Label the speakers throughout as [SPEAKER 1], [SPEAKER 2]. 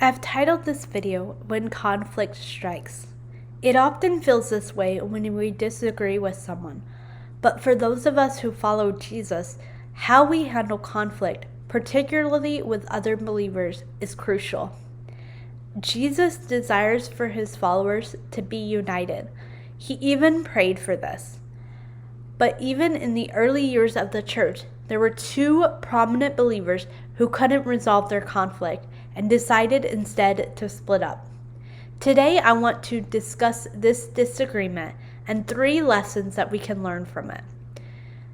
[SPEAKER 1] I've titled this video, When Conflict Strikes. It often feels this way when we disagree with someone, but for those of us who follow Jesus, how we handle conflict, particularly with other believers, is crucial. Jesus desires for his followers to be united. He even prayed for this. But even in the early years of the church, there were two prominent believers who couldn't resolve their conflict and decided instead to split up. Today, I want to discuss this disagreement and 3 lessons that we can learn from it.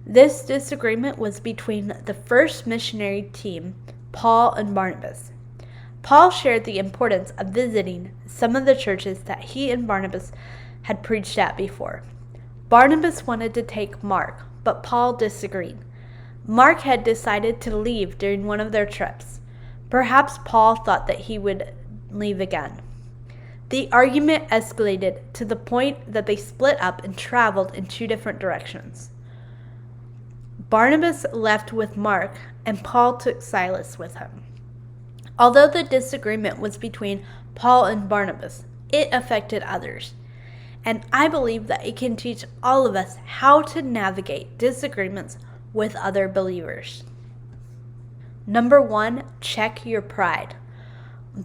[SPEAKER 1] This disagreement was between the first missionary team, Paul and Barnabas. Paul shared the importance of visiting some of the churches that he and Barnabas had preached at before. Barnabas wanted to take Mark, but Paul disagreed. Mark had decided to leave during one of their trips. Perhaps Paul thought that he would leave again. The argument escalated to the point that they split up and traveled in 2 different directions. Barnabas left with Mark, and Paul took Silas with him. Although the disagreement was between Paul and Barnabas, it affected others. And I believe that it can teach all of us how to navigate disagreements with other believers. Number 1, check your pride.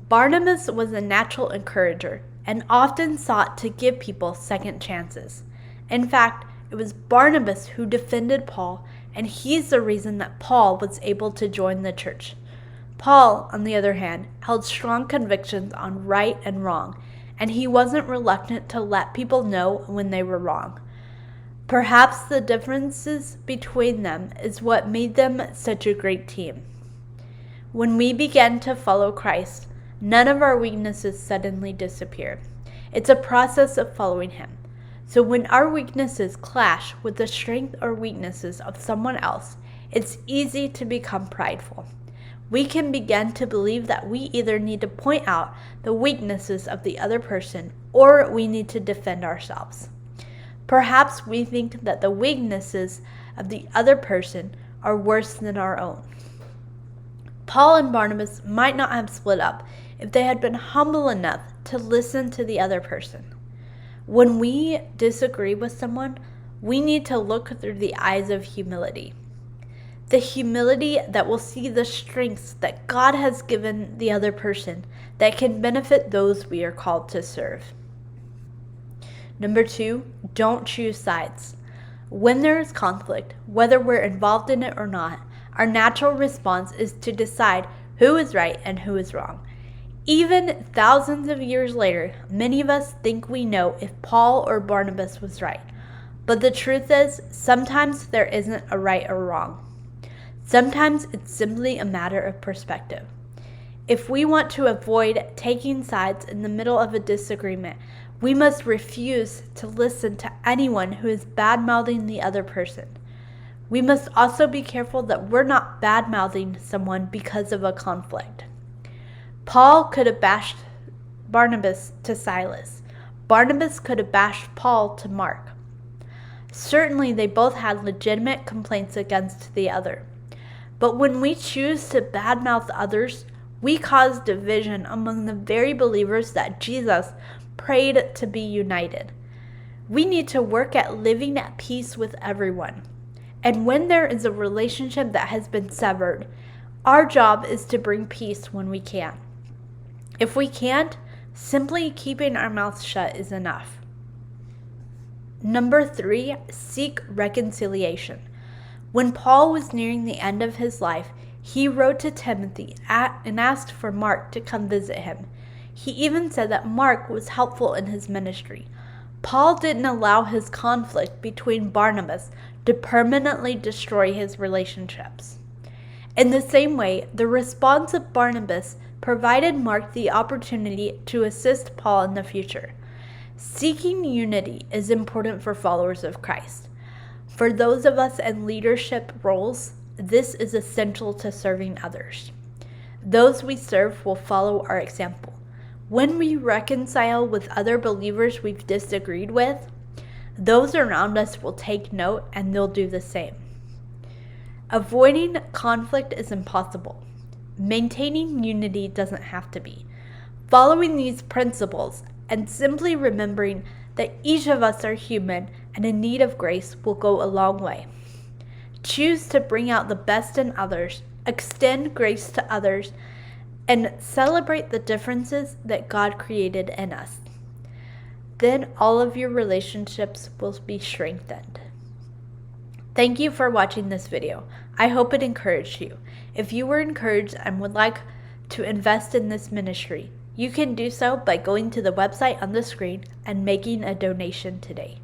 [SPEAKER 1] Barnabas was a natural encourager and often sought to give people second chances. In fact, it was Barnabas who defended Paul, and he's the reason that Paul was able to join the church. Paul, on the other hand, held strong convictions on right and wrong, and he wasn't reluctant to let people know when they were wrong. Perhaps the differences between them is what made them such a great team. When we begin to follow Christ, none of our weaknesses suddenly disappear. It's a process of following him. So when our weaknesses clash with the strength or weaknesses of someone else, it's easy to become prideful. We can begin to believe that we either need to point out the weaknesses of the other person or we need to defend ourselves. Perhaps we think that the weaknesses of the other person are worse than our own. Paul and Barnabas might not have split up if they had been humble enough to listen to the other person. When we disagree with someone, we need to look through the eyes of humility. The humility that will see the strengths that God has given the other person that can benefit those we are called to serve. Number 2, don't choose sides. When there is conflict, whether we're involved in it or not, our natural response is to decide who is right and who is wrong. Even thousands of years later, many of us think we know if Paul or Barnabas was right. But the truth is, sometimes there isn't a right or wrong. Sometimes it's simply a matter of perspective. If we want to avoid taking sides in the middle of a disagreement, we must refuse to listen to anyone who is bad-mouthing the other person. We must also be careful that we're not bad-mouthing someone because of a conflict. Paul could have bashed Barnabas to Silas. Barnabas could have bashed Paul to Mark. Certainly, they both had legitimate complaints against the other. But when we choose to badmouth others, we cause division among the very believers that Jesus prayed to be united. We need to work at living at peace with everyone. And when there is a relationship that has been severed, our job is to bring peace when we can. If we can't, simply keeping our mouths shut is enough. Number 3, seek reconciliation. When Paul was nearing the end of his life, he wrote to Timothy and asked for Mark to come visit him. He even said that Mark was helpful in his ministry. Paul didn't allow his conflict between Barnabas to permanently destroy his relationships. In the same way, the response of Barnabas provided Mark the opportunity to assist Paul in the future. Seeking unity is important for followers of Christ. For those of us in leadership roles, this is essential to serving others. Those we serve will follow our example. When we reconcile with other believers we've disagreed with, those around us will take note and they'll do the same. Avoiding conflict is impossible. Maintaining unity doesn't have to be. Following these principles and simply remembering that each of us are human and in need of grace will go a long way. Choose to bring out the best in others, extend grace to others, and celebrate the differences that God created in us. Then all of your relationships will be strengthened. Thank you for watching this video. I hope it encouraged you. If you were encouraged and would like to invest in this ministry, you can do so by going to the website on the screen and making a donation today.